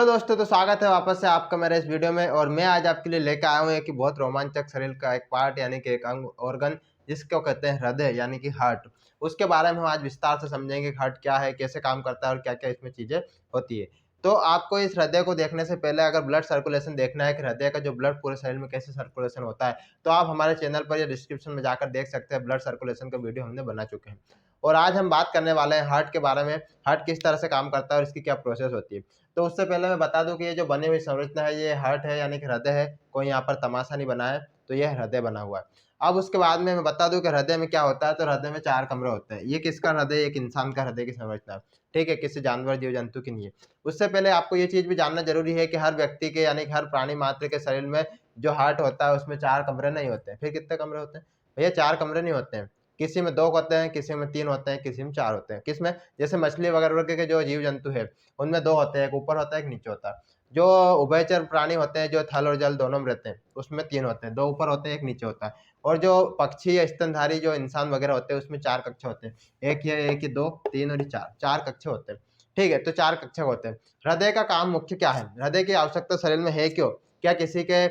Hello दोस्तों, तो स्वागत है वापस से आपका मेरे इस वीडियो में। और मैं आज आपके लिए लेकर आया हूँ एक बहुत रोमांचक शरीर का एक पार्ट यानी कि एक अंग ऑर्गन जिसको कहते हैं हृदय यानी कि हार्ट। उसके बारे में हम आज विस्तार से समझेंगे कि हार्ट क्या है, कैसे काम करता है और क्या क्या इसमें चीज़ें होती है। तो आपको इस हृदय को देखने से पहले अगर ब्लड सर्कुलेशन देखना है कि हृदय का जो ब्लड पूरे शरीर में कैसे सर्कुलेशन होता है, तो आप हमारे चैनल पर या डिस्क्रिप्शन में जाकर देख सकते हैं। ब्लड सर्कुलेशन का वीडियो हमने बना चुके हैं। और आज हम बात करने वाले हैं हार्ट के बारे में। हार्ट किस तरह से काम करता है और इसकी क्या प्रोसेस होती है। तो उससे पहले मैं बता दूं कि ये जो बनी हुई संरचना है ये हार्ट है यानी कि हृदय है। कोई यहाँ पर तमाशा नहीं बना है, तो ये हृदय बना हुआ है। अब उसके बाद में मैं बता दूं कि हृदय में क्या होता है। तो हृदय में 4 कमरे होते हैं। ये किसका हृदय? एक इंसान का हृदय की संरचना है, ठीक है, किसी जानवर जीव जंतु की नहीं है। उससे पहले आपको ये चीज भी जानना जरूरी है कि हर व्यक्ति के यानी कि हर प्राणी मात्र के शरीर में जो हार्ट होता है उसमें 4 कमरे नहीं होते हैं। फिर कितने कमरे होते हैं भैया? 4 कमरे नहीं होते हैं। किसी में 2 होते हैं, किसी में 3 होते हैं, किसी में 4 होते हैं। किसमें? जैसे मछली वगैरह के जो जीव जंतु है उनमें 2 होते हैं, एक ऊपर होता है एक नीचे होता है। जो उभयचर प्राणी होते हैं जो थल और जल दोनों में रहते हैं उसमें 3 होते हैं, 2 ऊपर होते हैं एक नीचे होता है। और जो पक्षी या स्तनधारी जो इंसान वगैरह होते हैं उसमें 4 कक्ष होते हैं। एक ये, एक ये, 2, 3 और ये 4 कक्ष होते हैं। ठीक है, तो 4 कक्ष होते हैं। हृदय का काम मुख्य क्या है? हृदय की आवश्यकता शरीर में है क्यों? क्या किसी के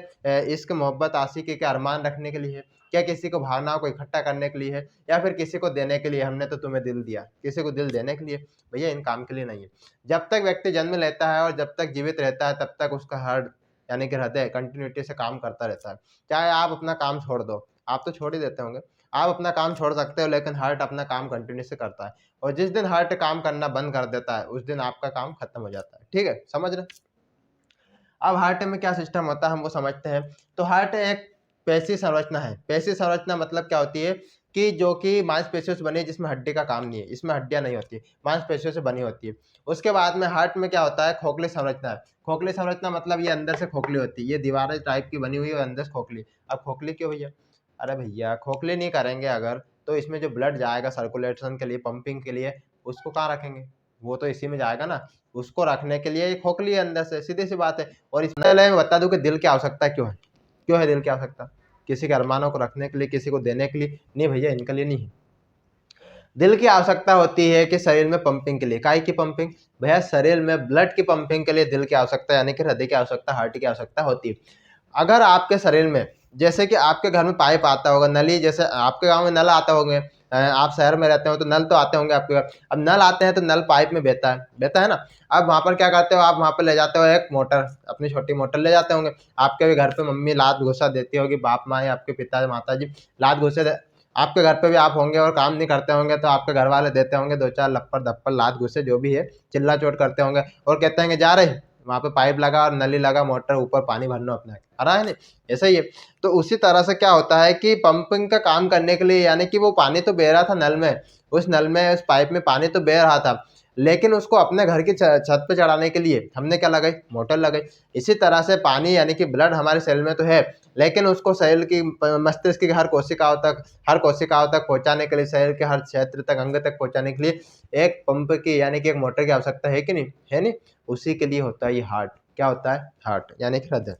इश्क मोहब्बत आशिकी के अरमान रखने के लिए है? क्या किसी को भावनाओं को इकट्ठा करने के लिए है? या फिर किसी को देने के लिए? हमने तो तुम्हें दिल दिया, किसी को दिल देने के लिए? भैया इन काम के लिए नहीं है। जब तक व्यक्ति जन्म लेता है और जब तक जीवित रहता है तब तक उसका हार्ट यानी कि हृदय कंटिन्यूटी से काम करता रहता है। चाहे आप अपना काम छोड़ दो, आप तो छोड़ ही देते होंगे, आप अपना काम छोड़ सकते हो लेकिन हार्ट अपना काम कंटिन्यू से करता है। और जिस दिन हार्ट काम करना बंद कर देता है उस दिन आपका काम खत्म हो जाता है। ठीक है, समझ रहे? अब हार्ट में क्या सिस्टम होता है हम वो समझते हैं। तो हार्ट एक पेशी संरचना है। पेशी संरचना मतलब क्या होती है कि जो कि मांसपेशियों से बनी है, जिसमें हड्डी का काम नहीं है, इसमें हड्डियां नहीं होती, मांसपेशियों से बनी होती है। उसके बाद में हार्ट में क्या होता है? खोखली संरचना है। खोखली संरचना मतलब ये अंदर से खोखली होती है, ये दीवार टाइप की बनी हुई है और अंदर से खोखली। अब खोखली क्यों भैया? अरे भैया खोखली नहीं करेंगे अगर तो इसमें जो ब्लड जाएगा सर्कुलेशन के लिए, पंपिंग के लिए, उसको कहाँ रखेंगे? वो तो इसी में जाएगा ना। उसको रखने के लिए ये खोखली है अंदर से, सीधी सी बात है। और इसमें पहले मैं बता दूं कि दिल की आवश्यकता क्यों है। क्यों है दिल की आवश्यकता? किसी के अरमानों को रखने के लिए, किसी को देने के लिए नहीं भैया, इनके लिए नहीं है। दिल की आवश्यकता होती है कि शरीर में पंपिंग के लिए। काय की पंपिंग? भैया शरीर में ब्लड की पंपिंग के लिए दिल की आवश्यकता यानी कि हृदय की आवश्यकता, हार्ट की आवश्यकता होती है। अगर आपके शरीर में जैसे कि आपके घर में पाइप आता होगा, नली, जैसे आपके गांव में नल आता होंगे, आप शहर में रहते हो तो नल तो आते होंगे आपके घर। अब नल आते हैं तो नल पाइप में बहता है ना। अब वहां पर क्या करते हो आप? वहां पर ले जाते हो एक मोटर, अपनी छोटी मोटर ले जाते होंगे। आपके भी घर पे मम्मी लात घुसा देती होगी, बाप माँ या आपके पिता माता जी लात घुसे आपके घर पे भी आप होंगे और काम नहीं करते होंगे तो आपके घर वाले देते होंगे 2-4 लप्पर धप्पर लात घुसे जो भी है, चिल्ला चोट करते होंगे और कहते हैं जा रहे वहां पे पाइप लगा और नली लगा, मोटर ऊपर पानी भरना अपने आ रहा है नहीं। ऐसा ही है। तो उसी तरह से क्या होता है कि पंपिंग का काम करने के लिए यानी कि वो पानी तो बह रहा था नल में, उस नल में उस पाइप में पानी तो बह रहा था, लेकिन उसको अपने घर की छत पे चढ़ाने के लिए हमने क्या लगाई? मोटर लगाई। इसी तरह से पानी यानी कि ब्लड हमारे शरीर में तो है, लेकिन उसको शरीर की मस्तिष्क की हर कोशिकाओं तक पहुंचाने के लिए, शरीर के हर क्षेत्र तक, अंग तक पहुंचाने के लिए एक पंप की यानी कि एक मोटर की आवश्यकता है कि नहीं? है नहीं? उसी के लिए होता है ये हार्ट। क्या होता है? हार्ट यानी कि हृदय।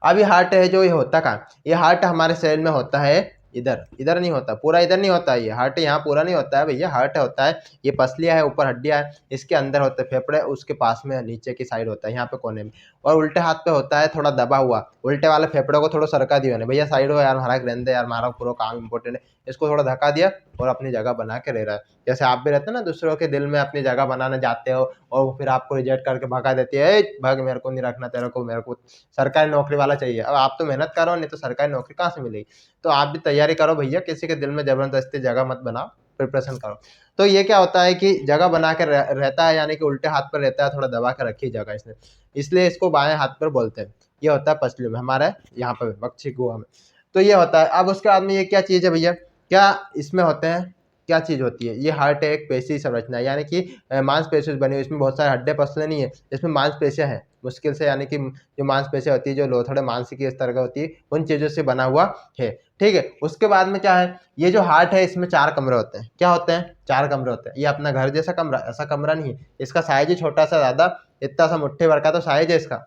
अब ये हार्ट है जो ये होता कहाँ? ये हार्ट हमारे शरीर में होता है इधर, इधर नहीं होता, पूरा इधर नहीं होता। ये हार्ट यहाँ पूरा नहीं होता है भैया। हार्ट होता है ये पसलियाँ है, ऊपर हड्डियाँ है, इसके अंदर होते हैं फेफड़े, उसके पास में नीचे की साइड होता है यहाँ पे कोने में। और उल्टे हाथ पे होता है थोड़ा दबा हुआ, उल्टे वाले फेफड़ों को थोड़ा सरका दिया भैया साइड हो यार, हमारा ग्रंथ है यार, हमारा पूरा काम इंपॉर्टेंट है, इसको थोड़ा धक्का दिया और अपनी जगह बना के रह रहा है। जैसे आप भी रहते हैं ना, दूसरों के दिल में अपनी जगह बनाने जाते हो और फिर आपको रिजेक्ट करके भगा देती है, "ए, भाग, मेरे को नहीं रखना तेरे को, मेरे को सरकारी नौकरी वाला चाहिए।" अब आप तो मेहनत करो, नहीं तो सरकारी नौकरी कहाँ से मिलेगी? तो आप भी तैयारी करो भैया, किसी के दिल में जबरदस्ती जगह मत बनाओ, प्रिपरेशन करो। तो ये क्या होता है कि जगह बना के रहता है यानी कि उल्टे हाथ पर रहता है, थोड़ा दबा के रखी जगह इसने, इसलिए इसको बाएं हाथ पर बोलते हैं। ये होता है पसली में, हमारे यहाँ पर बख्शी गुहा में। तो ये होता है। अब उसके बाद में ये क्या चीज़ है भैया? क्या इसमें होते हैं? क्या चीज़ होती है? ये हार्ट एक पेशी संरचना है यानी कि मांसपेशियों से बनी हुई। इसमें बहुत सारे हड्डे पसले नहीं है, इसमें मांसपेशियां हैं मुश्किल से, यानी कि जो मांसपेशियां होती है, जो लोथड़े मांसपेशी इस तरह का होती है, उन चीज़ों से बना हुआ है। ठीक है, उसके बाद में क्या है? ये जो हार्ट है इसमें 4 कमरे होते हैं। क्या होते हैं? 4 कमरे होते हैं। ये अपना घर जैसा कमरा, ऐसा कमरा नहीं है, इसका साइज ही छोटा सा, ज़्यादा इतना सा मुट्ठी भर का तो साइज है इसका।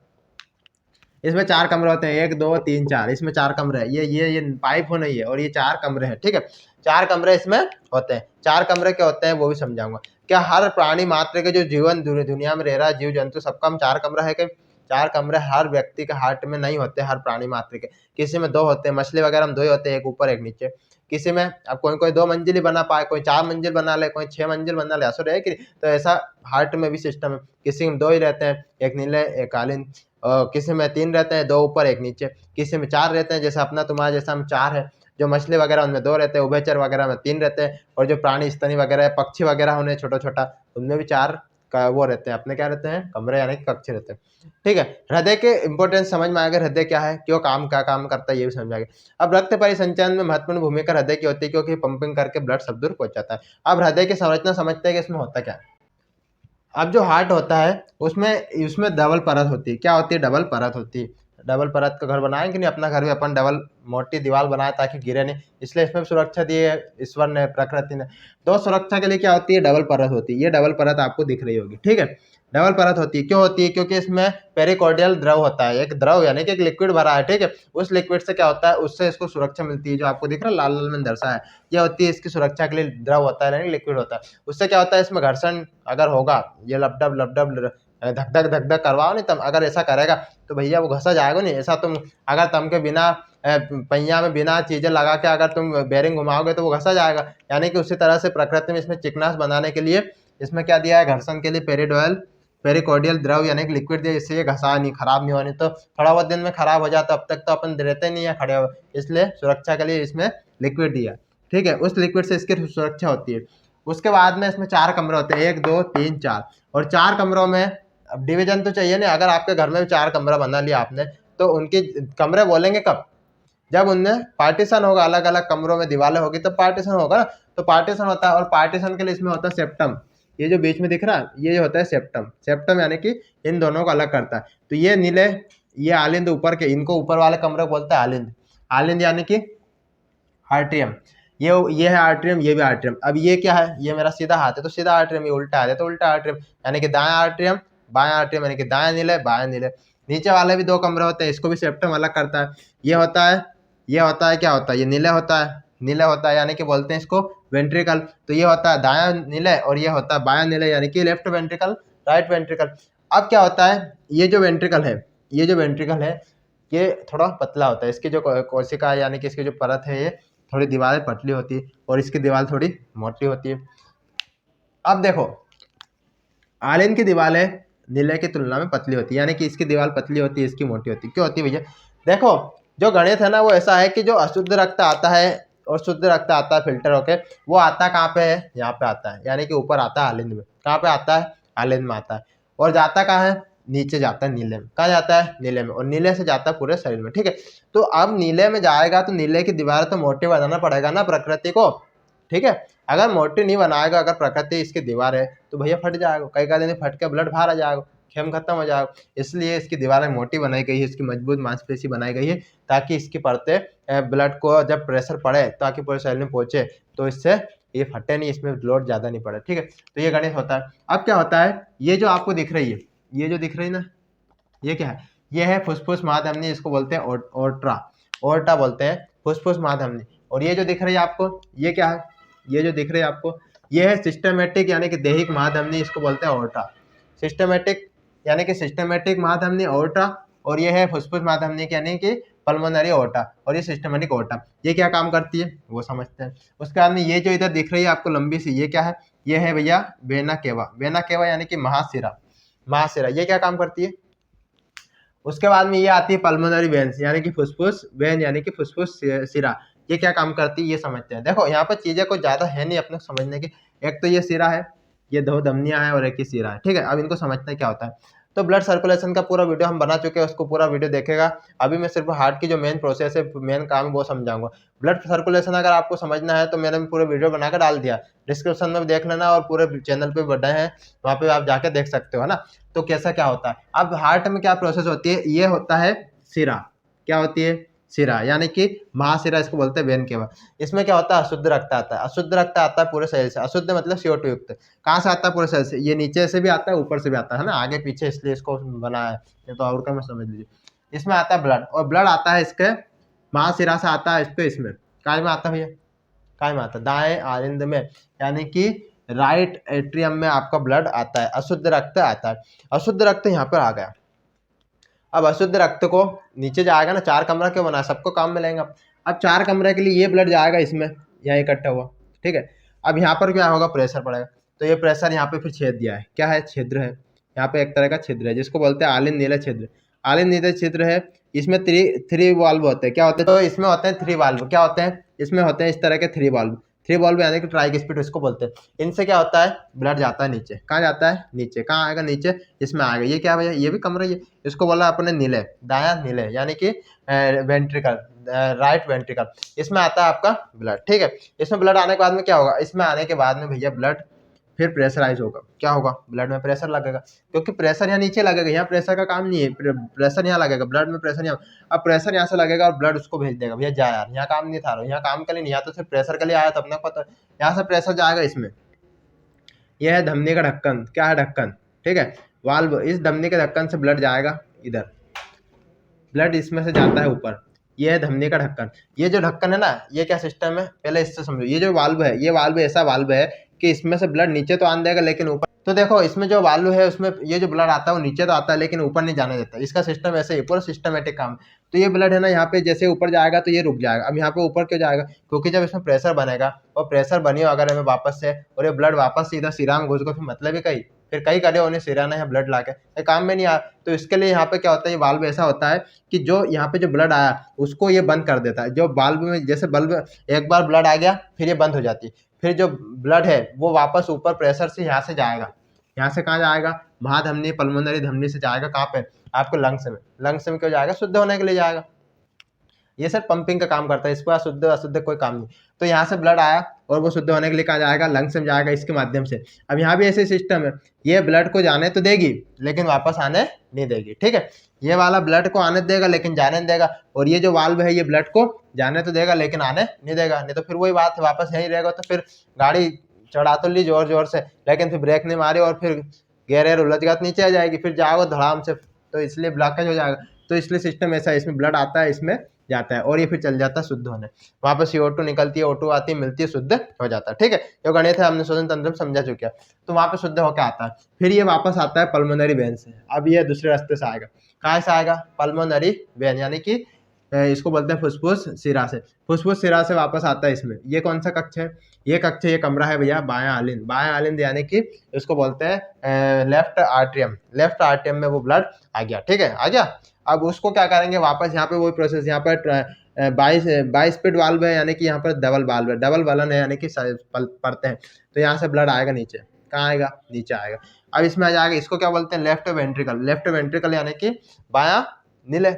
इसमें 4 कमरे होते हैं, 1 2 3 4, इसमें 4 कमरे हैं। ये पाइप हो नहीं है और ये 4 कमरे हैं। ठीक है, 4 कमरे इसमें होते हैं। 4 कमरे क्या होते हैं वो भी समझाऊंगा। क्या हर प्राणी मात्र के जो जीवन दुनिया में रह रहा है, जीव जंतु, सबका हम 4 कमरा है कि 4 कमरे हर व्यक्ति के हार्ट में नहीं होते, हर प्राणी मात्र के, किसी में 2 होते हैं, मछली वगैरह में 2 ही होते हैं, एक ऊपर एक नीचे। किसी में अब कोई 2 मंजिल ही बना पाए, कोई 4 मंजिल बना ले, कोई 6 मंजिल बना ले, ऐसा रहे कि तो ऐसा हार्ट में भी सिस्टम है। किसी में 2 ही रहते हैं, एक नीले एक कालीन, किसी में 3 रहते हैं, 2 ऊपर एक नीचे, किसी में 4 रहते हैं, जैसे अपना तुम्हारा जैसा हम 4 है। जो मछली वगैरह उनमें 2 रहते हैं, उभयचर वगैरह में 3 रहते हैं, और जो प्राणी स्तनी वगैरह है, पक्षी वगैरह उन्हें छोटा-छोटा, उनमें भी 4 का वो रहते हैं, अपने क्या रहते हैं, कमरे यानी कि कक्ष रहते हैं। ठीक है, हृदय के इंपॉर्टेंस समझ में आ गया, हृदय क्या है, क्यों क्या काम करता है, ये भी समझ आ गया। अब रक्त परिसंचरण में महत्वपूर्ण भूमिका हृदय की होती है, क्योंकि पंपिंग करके ब्लड सब दूर पहुंच जाता है। अब हृदय की संरचना समझते हैं कि इसमें होता क्या है। अब जो हार्ट होता है उसमें उसमें डबल परत होती है। क्या होती है? डबल परत होती है। डबल परत का घर बनाएंगे नहीं, अपना घर में अपन डबल मोटी दीवार बनाए ताकि गिरे नहीं, इसलिए इसमें सुरक्षा दी है ईश्वर ने, प्रकृति ने। तो सुरक्षा के लिए क्या होती है? डबल परत होती है। ये डबल परत आपको दिख रही होगी, ठीक है। डबल परत होती है, क्यों होती है? क्योंकि इसमें पेरिकार्डियल द्रव होता है, एक द्रव यानी कि एक लिक्विड भरा है, ठीक है। उस लिक्विड से क्या होता है, उससे इसको सुरक्षा मिलती है, जो आपको दिख रहा है लाल लाल में दर्शाया है, ये होती है इसकी सुरक्षा के लिए द्रव होता है, यानी लिक्विड होता है। उससे क्या होता है, इसमें घर्षण अगर होगा, ये लपडब धक धक करवाओ नहीं, तब अगर ऐसा करेगा तो भैया वो घसा जाएगा नहीं। ऐसा तुम अगर तम के बिना पहिया में बिना चीजें लगा के अगर तुम बेरिंग घुमाओगे तो वो घसा जाएगा। यानी कि उसी तरह से प्रकृति में इसमें चिकनास बनाने के लिए इसमें क्या दिया है, घर्षण के लिए पेरिकार्डियल द्रव यानी कि लिक्विड दिया, इससे ये घसा नहीं, खराब नहीं होनी। तो थोड़ा बहुत दिन में खराब हो जाता, अब तक तो अपन रहते नहीं है खड़े हो, इसलिए सुरक्षा के लिए इसमें लिक्विड दिया, ठीक है। उस लिक्विड से इसकी सुरक्षा होती है। उसके बाद में इसमें 4 कमरे होते हैं, 1 2 3 4, और 4 कमरों में अब डिवीजन तो चाहिए नहीं। अगर आपके घर में 4 कमरा बना लिया आपने, तो उनकी कमरे बोलेंगे कब? जब उनमें पार्टीशन होगा, अलग अलग कमरों में दीवारें होगी तो पार्टीशन होगा ना। तो पार्टीशन होता है, और पार्टीशन के लिए इसमें होता है सेप्टम। ये जो बीच में दिख रहा है, ये होता है सेप्टम। सेप्टम यानी कि इन दोनों को अलग करता है। तो ये नीले, ये आलिंद ऊपर के, इनको ऊपर वाले कमरे को बोलते हैं आलिंद। आलिंद यानी कि आर्ट्रियम। ये है आर्ट्रियम, ये भी आर्ट्रियम। अब ये क्या है, ये मेरा सीधा हाथ है तो सीधा आर्ट्रियम, ये उल्टा हाथ है तो उल्टा आर्ट्रियम, यानी कि दायां आर्ट्रियम बायां आर्ट्रियम, यानी कि दायां नीले बायां नीले। नीचे वाले भी 2 कमरे होते हैं, इसको भी सेप्टम अलग करता है। ये होता है क्या होता है, ये नीले होता है, नीले होता है, यानी कि बोलते हैं इसको वेंट्रिकल। तो ये होता है दायां नीले, और ये होता है बायां नीले, यानी कि लेफ्ट वेंट्रिकल, राइट वेंट्रिकल। अब क्या होता है, ये जो वेंट्रिकल है, ये थोड़ा पतला होता है। इसकी जो कोशिका है, यानी कि इसकी जो परत है, ये थोड़ी दीवारें पतली होती है, और इसकी दीवार थोड़ी मोटी होती है। अब देखो, आलिंद की दीवारें नीले की तुलना में पतली होती है, यानी कि इसकी दीवार पतली होती है, इसकी मोटी होती है। क्यों होती है भैया? देखो, जो गणित है ना, वो ऐसा है कि जो अशुद्ध रक्त आता है और शुद्ध रक्त आता है फिल्टर होके, वो आता कहाँ पे है? यहाँ पे आता है, यानी कि ऊपर आता है आलिंद में। कहाँ पे आता है? आलिंद में आता है। और जाता कहाँ है? नीचे जाता है नीले में। कहाँ जाता है? नीले में। और नीले से जाता है पूरे शरीर में, ठीक है। तो अब नीले में जाएगा तो नीले की दीवार तो मोटी बनाना पड़ेगा ना प्रकृति को, ठीक है। अगर मोटी नहीं बनाएगा, अगर प्रकृति इसकी दीवार है, तो भैया फट जाएगा, कई दिन फट के ब्लड बाहर आ जाएगा, खेम खत्म हो जाएगा। इसलिए इसकी दीवारें मोटी बनाई गई है, इसकी मजबूत मांसपेशी बनाई गई है, ताकि इसकी परतें ब्लड को जब प्रेशर पड़े ताकि पूरे शरीर में पहुंचे, तो इससे ये फटे नहीं, इसमें लोड ज्यादा नहीं पड़े, ठीक है। तो ये गणित होता है। अब क्या होता है, ये जो आपको दिख रही है, ये जो दिख रही है ना, ये क्या है? ये है फुसफुस महाधमनी, इसको बोलते हैं ओर्टा बोलते हैं, फुसफुस महाधमनी। और ये जो दिख रही है आपको, ये क्या है? ये जो दिख रही है आपको, ये है सिस्टमेटिक यानी कि दैहिक महाधमनी, इसको बोलते हैं ओर्टा। सिस्टमेटिक यानी कि सिस्टमेटिक महाधमनी ओर्टा, और ये है फुसफुस महाधमनी यानी कि पल्मोनरी ओर्टा, और ये सिस्टमेटिक ओर्टा। ये क्या काम करती है वो समझते हैं। उसके बाद में ये जो इधर दिख रही है आपको लंबी सी, ये क्या है? ये है भैया वेना केवा यानी कि महाशिरा। ये क्या काम करती है? उसके बाद में ये आती है पल्मोनरी वेन्स यानी कि फुसफुस वेन यानी कि फुसफुस सिरा। ये क्या काम करती है ये समझते हैं। देखो, यहाँ पर चीजें कुछ ज्यादा है नहीं अपने समझने की। एक तो ये सिरा है, ये 2 धमनियां हैं, और एक ही सिरा है, ठीक है। अब इनको समझते हैं क्या होता है। तो ब्लड सर्कुलेशन का पूरा वीडियो हम बना चुके हैं, उसको पूरा वीडियो देखेगा। अभी मैं सिर्फ हार्ट की जो मेन प्रोसेस है, मेन काम है, वो समझाऊंगा। ब्लड सर्कुलेशन अगर आपको समझना है तो मैंने पूरे वीडियो बनाकर डाल दिया, डिस्क्रिप्शन में भी देख लेना, और पूरे चैनल पे बढ़े हैं, वहाँ पे आप जाके देख सकते हो, है ना। तो कैसा क्या होता है, अब हार्ट में क्या प्रोसेस होती है, ये होता है सिरा। क्या होती है? सिरा, यानी कि महाशिरा, इसको बोलते हैं वेन केवा। इसमें क्या होता है? अशुद्ध रक्त आता है। अशुद्ध रक्त आता है पूरे शरीर से। अशुद्ध मतलब CO2 युक्त। कहाँ से आता है? पूरे शरीर से। ये नीचे से भी आता है, ऊपर से भी आता है ना, आगे पीछे, इसलिए इसको बनाया है, ये तो और कम समझ लीजिए। इसमें आता है ब्लड, और ब्लड आता है इसके महाशिरा से आता है इसमें काय में आता है भैया? काय में आता है? दाएं आलिंद में, यानी कि राइट एट्रियम में आपका ब्लड आता है, अशुद्ध रक्त आता है। अशुद्ध रक्त यहाँ पर आ गया। अब अशुद्ध रक्त को नीचे जाएगा ना, 4 कमरा क्यों बना, सबको काम मिलेगा। अब 4 कमरे के लिए ये ब्लड जाएगा इसमें, यहाँ इकट्ठा हुआ, ठीक है। अब यहाँ पर क्या होगा, प्रेशर पड़ेगा। तो ये प्रेशर यहाँ पे फिर छेद दिया है, क्या है, छिद्र है। यहाँ पे एक तरह का छिद्र है जिसको बोलते हैं आलिन नीला छिद्र। आलिन नीला छिद्र है, इसमें थ्री वाल्व होते हैं। क्या होते हैं, तो इसमें होते हैं 3 वाल्व। क्या होते हैं, इसमें होते हैं इस तरह के 3 वाल्व। 3 वाल्व यानी कि ट्राइस्पिड इसको बोलते हैं। इनसे क्या होता है, ब्लड जाता है नीचे। कहाँ जाता है, नीचे। कहाँ आएगा, नीचे, इसमें आएगा। ये क्या भैया, ये भी कमरा, ये इसको बोला अपने नीले, दाया नीले, यानी कि वेंट्रिकल, राइट वेंट्रिकल, इसमें आता है आपका ब्लड, ठीक है। इसमें ब्लड आने के बाद में क्या होगा, इसमें आने के बाद में भैया ब्लड फिर प्रेशराइज होगा। क्या होगा, ब्लड में प्रेशर लगेगा, क्योंकि प्रेशर यहाँ नीचे लगेगा, यहाँ प्रेशर का काम नहीं है, प्रेशर यहाँ लगेगा, ब्लड में प्रेशर यहाँ। अब प्रेशर यहाँ से लगेगा और ब्लड उसको भेज देगा, भैया जा यार, यहाँ काम नहीं था, यहाँ काम के लिए नहीं, यहाँ तो सिर्फ प्रेशर के लिए आया था, अपने को पता। यहाँ से प्रेशर जाएगा इसमें, यह है धमनी का ढक्कन। क्या है, ढक्कन, ठीक है, वाल्व। इस धमनी के ढक्कन से ब्लड जाएगा इधर, ब्लड इसमें से जाता है ऊपर। ये है धमनी का ढक्कन। ये जो ढक्कन है ना, ये क्या सिस्टम है, पहले इससे समझो। ये जो वाल्व है, ये वाल्व ऐसा वाल्व है कि इसमें से ब्लड नीचे तो आने देगा लेकिन ऊपर, तो देखो इसमें जो वाल्व है उसमें ये जो ब्लड आता है वो नीचे तो आता है लेकिन ऊपर नहीं जाने देता। इसका सिस्टम ऐसे ही, पूरा सिस्टमेटिक काम। तो ये ब्लड है ना, यहाँ पे जैसे ऊपर जाएगा तो ये रुक जाएगा। अब यहाँ पे ऊपर क्यों जाएगा, क्योंकि जब इसमें प्रेशर बनेगा और प्रेशर बनी अगर हमें वापस से, और ये ब्लड वापस सीधा सिरा में घुस गया, फिर मतलब ही कहीं फिर कई करे उन्हें सिरा ने यहाँ ब्लड ला के काम में नहीं आया। तो इसके लिए यहाँ पे क्या होता है, ये वाल्व ऐसा होता है कि जो यहाँ पे जो ब्लड आया उसको ये बंद कर देता है। जो वाल्व में जैसे बल्ब, एक बार ब्लड आ गया फिर ये बंद हो जाती है, फिर जो ब्लड है वो वापस ऊपर प्रेशर से यहाँ से जाएगा। यहाँ से कहाँ जाएगा, महाधमनी पल्मोनरी धमनी से जाएगा, कहाँ पे, आपको लंग्स में। लंग्स में क्यों जाएगा, शुद्ध होने के लिए जाएगा। ये सर पंपिंग का काम करता है, इसको शुद्ध अशुद्ध कोई काम नहीं। तो यहाँ से ब्लड आया और वो शुद्ध होने के लिए कहाँ जाएगा, लंग्स में जाएगा, इसके माध्यम से। अब यहाँ भी ऐसे सिस्टम है, ये ब्लड को जाने तो देगी लेकिन वापस आने नहीं देगी, ठीक है। ये वाला ब्लड को आने देगा लेकिन जाने नहीं देगा, और ये जो वाल्व है ये ब्लड को जाने तो देगा लेकिन आने नहीं देगा। नहीं तो फिर वही बात है, वापस यहीं रहेगा तो फिर गाड़ी चढ़ा तो ली जोर जोर से, लेकिन फिर ब्रेक नहीं मारी और फिर गेयर उलझ गया तो नीचे आ जाएगी, फिर जाओगे धड़ाम से, तो इसलिए ब्लॉकेज हो जाएगा। तो इसलिए सिस्टम ऐसा है, इसमें ब्लड आता है, इसमें जाता है और ये फिर चल जाता है शुद्ध होने। वहाँ पर CO2 निकलती है, O2 आती है, मिलती है, शुद्ध हो जाता है, ठीक है। जो गणित है हमने श्वसन तंत्र में समझा चुके हैं। तो वहाँ पे शुद्ध होकर आता है, फिर ये वापस आता है पल्मोनरी वेन से। अब ये दूसरे रास्ते से आएगा, कहाँ से आएगा, पल्मोनरी वेन, यानी कि इसको बोलते हैं फुसफुस सिरा से। फुसफुस सिरा से वापस आता है इसमें। ये कौन सा कक्ष है, ये कक्ष, ये कमरा है भैया बायां आलिंद। बायां आलिंद यानी कि इसको बोलते हैं लेफ्ट आर्ट्रियम। लेफ्ट आर्ट्रियम में वो ब्लड आ गया, ठीक है, आ गया। अब उसको क्या करेंगे, वापस यहाँ पे वही प्रोसेस, यहाँ पर 22 स्पीड वाल्व है, यानी कि यहाँ पर डबल वाल्व है, डबल वलन है, यानी कि पड़ते हैं। तो यहाँ से ब्लड आएगा नीचे, कहाँ आएगा, नीचे आएगा। अब इसमें आ जाएगा, इसको क्या बोलते हैं, लेफ्ट वेंट्रिकल। लेफ्ट वेंट्रिकल यानी कि बायां नीले।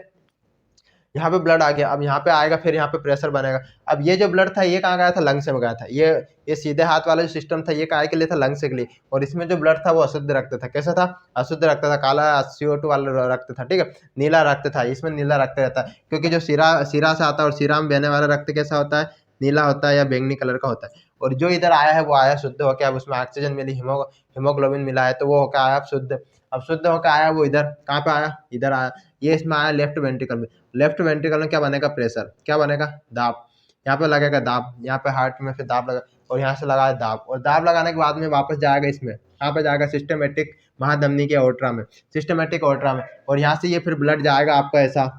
यहाँ पे ब्लड आ गया, अब यहाँ पे आएगा, फिर यहाँ पे प्रेशर बनेगा। अब ये जो ब्लड था ये कहाँ गया था, लंग्स में गया था। ये सीधे हाथ वाला जो सिस्टम था ये काय के लिए था, लंग्स के लिए। और इसमें जो ब्लड था वो अशुद्ध रक्त था। कैसा था, अशुद्ध रक्त था, काला CO2 वाला रक्त था, ठीक है, नीला रक्त था। इसमें नीला रक्त रहता है क्योंकि जो सिरा से आता है, और सिरा में बहने वाला रक्त कैसा होता है, नीला होता है या बैंगनी कलर का होता है। और जो इधर आया है वो आया शुद्ध होकर, अब उसमें ऑक्सीजन मिली, हीमोग्लोबिन मिला है, तो वो होकर आया शुद्ध। अब शुद्ध होकर आया वो इधर, कहाँ पे आया, इधर आया, ये इसमें आया लेफ्ट वेंट्रिकल में। लेफ्ट वेंट्रिकल में क्या बनेगा, प्रेशर, क्या बनेगा, दाब। यहाँ पे लगेगा दाब, यहाँ पे हार्ट में फिर दाब लगा, और यहाँ से लगाया दाब, और दाब लगाने के बाद में वापस जाएगा इसमें, कहाँ पे जाएगा, सिस्टमेटिक महाधमनी के ओट्रा में, सिस्टमेटिक ओट्रा में। और यहाँ से ये फिर ब्लड जाएगा आपका ऐसा,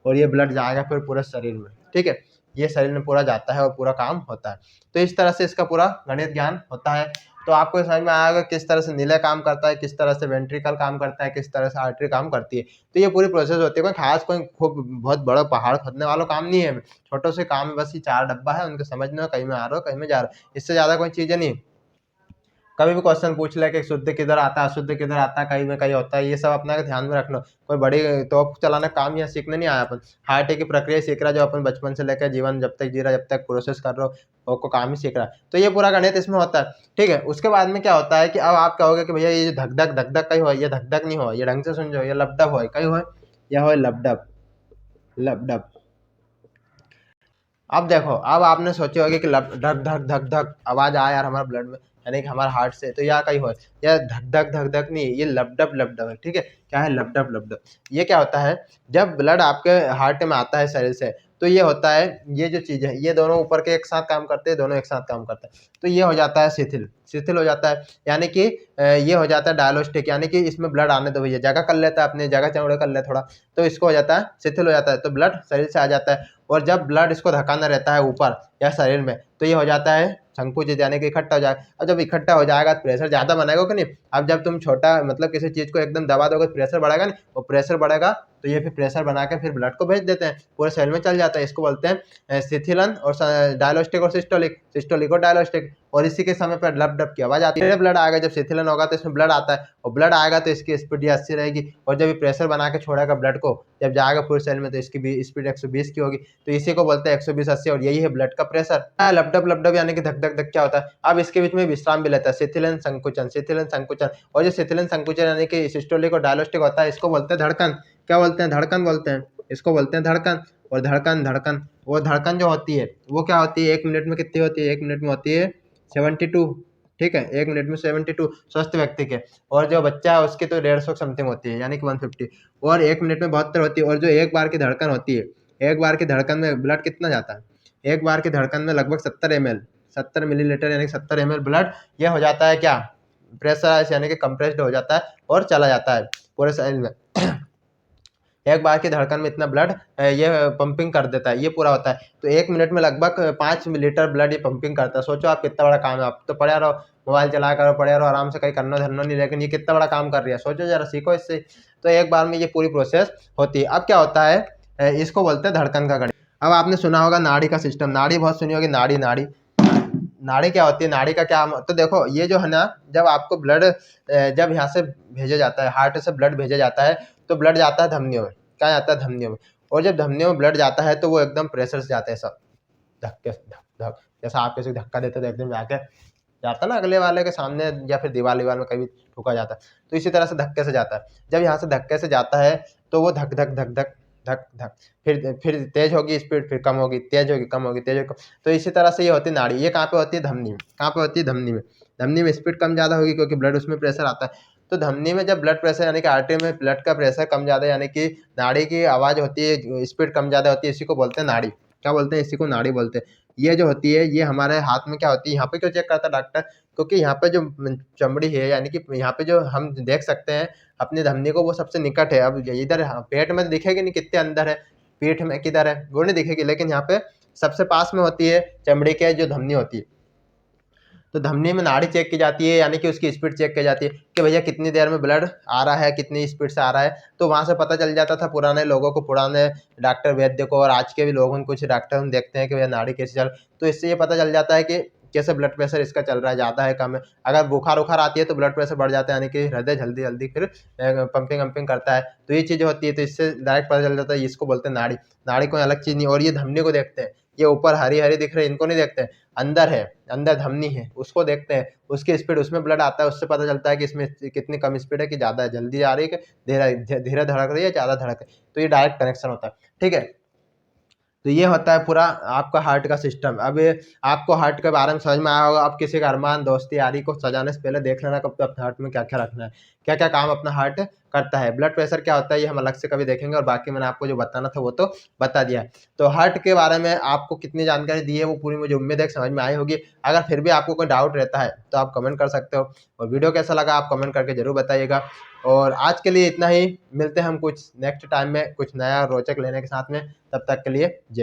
और ये ब्लड जाएगा फिर पूरे शरीर में, ठीक है, ये शरीर में पूरा जाता है और पूरा काम होता है। तो इस तरह से इसका पूरा गणित ज्ञान होता है। तो आपको समझ में आएगा किस तरह से नीले काम करता है, किस तरह से वेंट्रिकल काम करता है, किस तरह से आर्टरी काम करती है। तो ये पूरी प्रोसेस होती है, कोई खास कोई खूब बहुत बड़ा पहाड़ खोदने वाला काम नहीं है, छोटो से काम है, बस ये 4 डब्बा है, उनके समझने, कहीं में आ रहा हो कहीं में जा रहा हो, इससे ज़्यादा कोई चीज़ें नहीं। कभी भी क्वेश्चन पूछ ले कि शुद्ध किधर आता है, अशुद्ध किधर आता है, कहीं में कहीं होता है, ये सब अपना ध्यान में रखना। कोई बड़ी तोप चलाना काम यहाँ सीखने नहीं आया अपन, हार्ट की प्रक्रिया सीख रहा जो अपन बचपन से लेकर जीवन जब तक जी रहा, जब तक प्रोसेस कर रहे हो को काम ही सीख रहा है। तो ये पूरा गणित इसमें होता है, ठीक है। उसके बाद में क्या होता है कि अब आप कहोगे कि भैया ये धक धक कहीं हो, ये धक धक नहीं हो, ये ढंग से सुन जाओ, ये लपडप हो, कहीं हो, यह हो लपडप, लपडप। अब देखो, अब आपने सोचे होगे कि धक धक धक धक आवाज आया यार हमारे ब्लड में, यानी कि हमारे हार्ट से, तो यह कहीं हो, यह धक धक नहीं, ये लपडप लपडप है, ठीक है। क्या है, लपडप लपडप। ये क्या होता है, जब ब्लड आपके हार्ट में आता है शरीर से, तो ये होता है, ये जो चीज़ है ये दोनों ऊपर के एक साथ काम करते हैं, दोनों एक साथ काम करते हैं, तो ये हो जाता है शिथिल। शिथिल हो जाता है, यानी कि ये हो जाता है डायलोस्टिक, यानी कि इसमें ब्लड आने दो भैया, जगह कर लेता है, अपनी जगह चौड़ा कर ले थोड़ा, तो इसको हो जाता है शिथिल हो जाता है, तो ब्लड शरीर से आ जाता है। और जब ब्लड इसको धकाना रहता है ऊपर या शरीर में, तो ये हो जाता है संकुचित, यानी कि इकट्ठा हो जाएगा। अब जब इकट्ठा हो जाएगा तो प्रेशर ज़्यादा बनाएगा कि नहीं। अब जब तुम छोटा मतलब किसी चीज़ को एकदम दबा दोगे तो प्रेशर बढ़ेगा नहीं, और प्रेशर बढ़ेगा तो ये फिर प्रेशर बना के फिर ब्लड को भेज देते हैं, पूरे शरीर में चल जाता है। इसको बोलते हैं शिथिलन और डायलोस्टिक और सिस्टोलिक, सिस्टोलिक और डायलोस्टिक। और इसी के समय पर डब डब की आवाज़ आती है, ब्लड आएगा, जब शिथिलन होगा तो इसमें ब्लड आता है, और ब्लड आएगा तो इसकी स्पीड 80 रहेगी, और जब ये प्रेशर बना के छोड़ेगा ब्लड को, जब जाएगा पूरे शरीर में, तो इसकी स्पीड 120 की होगी। तो इसी को बोलते हैं 120/80, और यही है ब्लड का प्रेशर। लपडब लपडब यानी कि धक धक धक क्या होता है। अब इसके बीच में विश्राम भी लेता है, शिथिलन संकुचन, शिथिलन संकुचन। और जो शिथिलन संकुचन यानी कि सिस्टोलिक और डायलोस्टिक होता है, इसको बोलते हैं धड़कन। क्या बोलते हैं? धड़कन बोलते हैं, इसको बोलते हैं धड़कन। और धड़कन धड़कन वो धड़कन जो होती है वो क्या होती है, 1 मिनट में कितनी होती है? 1 मिनट में होती है 72, ठीक है, 1 मिनट में 72 स्वस्थ व्यक्ति के। और जो बच्चा है उसकी तो 150 समथिंग होती है, यानी कि 150। और 1 मिनट में 72 होती है। और जो एक बार की धड़कन होती है, एक बार की धड़कन में ब्लड कितना जाता है? एक बार की धड़कन में लगभग 70 ml, 70 मिलीलीटर यानी कि 70 ml ब्लड ये हो जाता है क्या? प्रेशराइज, यानी कि कंप्रेस्ड हो जाता है और चला जाता है पूरे शरीर में। एक बार की धड़कन में इतना ब्लड ये पंपिंग कर देता है, ये पूरा होता है। तो 1 मिनट में लगभग 5 लीटर ब्लड ये पंपिंग करता है। सोचो आप कितना बड़ा काम है। आप तो पड़े रहो, मोबाइल चला करो, पड़े रहो आराम से, कहीं करना धरना नहीं, लेकिन ये कितना बड़ा काम कर रही है, सोचो जरा, सीखो इससे। तो एक बार में ये पूरी प्रोसेस होती है। अब क्या होता है, इसको बोलते हैं धड़कन का गणित। अब आपने सुना होगा नाड़ी का सिस्टम, नाड़ी बहुत सुनी होगी, नाड़ी नाड़ी नाड़ी क्या होती है, नाड़ी का क्या। तो देखो ये जो है ना, जब आपको ब्लड जब यहाँ से भेजा जाता है, हार्ट से ब्लड भेजा जाता है, तो ब्लड जाता है धमनियों में। क्या जाता है? धमनियों में। और जब धमनियों में ब्लड जाता है तो वो एकदम प्रेशर से जाता है, सब धक्के से, धक धक, जैसा आप किसी को धक्का देते तो एकदम जाके जाता ना अगले वाले के सामने, या फिर दीवार में कहीं भी ठुका जाता है, तो इसी तरह से धक्के से जाता है। जब यहाँ से धक्के से जाता है तो वो धक धक धक धक धक धक, फिर तेज होगी स्पीड, फिर कम होगी, तेज होगी, कम होगी, तेज होगी, कम। तो इसी तरह से ये होती है नाड़ी। ये कहाँ पे होती है? धमनी में। कहाँ पे होती है? धमनी में। धमनी में स्पीड कम ज़्यादा होगी क्योंकि ब्लड उसमें प्रेशर आता है। तो धमनी में जब ब्लड प्रेशर यानी कि आर्टरी में ब्लड का प्रेशर कम ज़्यादा, यानी कि नाड़ी की आवाज़ होती है, स्पीड कम ज़्यादा होती है, इसी को बोलते हैं नाड़ी। क्या बोलते हैं? इसी को नाड़ी बोलते हैं। ये जो होती है ये हमारे हाथ में क्या होती है, यहाँ पे क्यों चेक करता है डॉक्टर? क्योंकि यहाँ पे जो चमड़ी है, यानी कि यहाँ पे जो हम देख सकते हैं अपनी धमनी को, वो सबसे निकट है। अब इधर पेट में दिखेगी नहीं कितने अंदर है, पीठ में किधर है वो नहीं दिखेगी, लेकिन यहाँ पे सबसे पास में होती है चमड़ी के जो धमनी होती है। तो धमनी में नाड़ी चेक की जाती है, यानी कि उसकी स्पीड चेक की जाती है कि भैया कितनी देर में ब्लड आ रहा है, कितनी स्पीड से आ रहा है। तो वहाँ से पता चल जाता था पुराने लोगों को, पुराने डॉक्टर वैद्य को, और आज के भी लोगों कुछ डॉक्टर हम देखते हैं कि भैया नाड़ी कैसे चल। तो इससे ये पता चल जाता है कि कैसे ब्लड प्रेशर इसका चल रहा है, ज़्यादा है, कम है। अगर बुखार उखार आती है तो ब्लड प्रेशर बढ़ जाता है, यानी कि हृदय जल्दी जल्दी फिर पंपिंग वम्पिंग करता है। तो ये चीज़ होती है, तो इससे डायरेक्ट पता चल जाता है। इसको बोलते हैं नाड़ी। नाड़ी कोई अलग चीज़ नहीं। और ये धमनी को देखते हैं, ये ऊपर हरी हरी दिख रही है, इनको नहीं देखते हैं। अंदर है, अंदर धमनी है, उसको देखते हैं, उसकी स्पीड, उसमें ब्लड आता है, उससे पता चलता है कि इसमें कितनी कम स्पीड है, कि ज़्यादा है, जल्दी आ रही है, कि धीरे धीरे धड़क रही है, ज़्यादा धड़क है। तो ये डायरेक्ट कनेक्शन होता है, ठीक है। तो ये होता है पूरा आपका हार्ट का सिस्टम। अब आपको हार्ट के बारे में समझ में आया होगा। अब किसी का अरमान, दोस्ती यारी को सजाने से पहले देख लेना कब तो अपने हार्ट में क्या क्या रखना है, क्या क्या काम अपना हार्ट करता है। ब्लड प्रेशर क्या होता है ये हम अलग से कभी देखेंगे, और बाकी मैंने आपको जो बताना था वो तो बता दिया है। तो हार्ट के बारे में आपको कितनी जानकारी दी है वो पूरी मुझे उम्मीद है समझ में आई होगी। अगर फिर भी आपको कोई डाउट रहता है तो आप कमेंट कर सकते हो, और वीडियो कैसा लगा आप कमेंट करके जरूर बताइएगा। और आज के लिए इतना ही, मिलते हैं हम कुछ नेक्स्ट टाइम में कुछ नया रोचक लेने के साथ में। तब तक के लिए जय।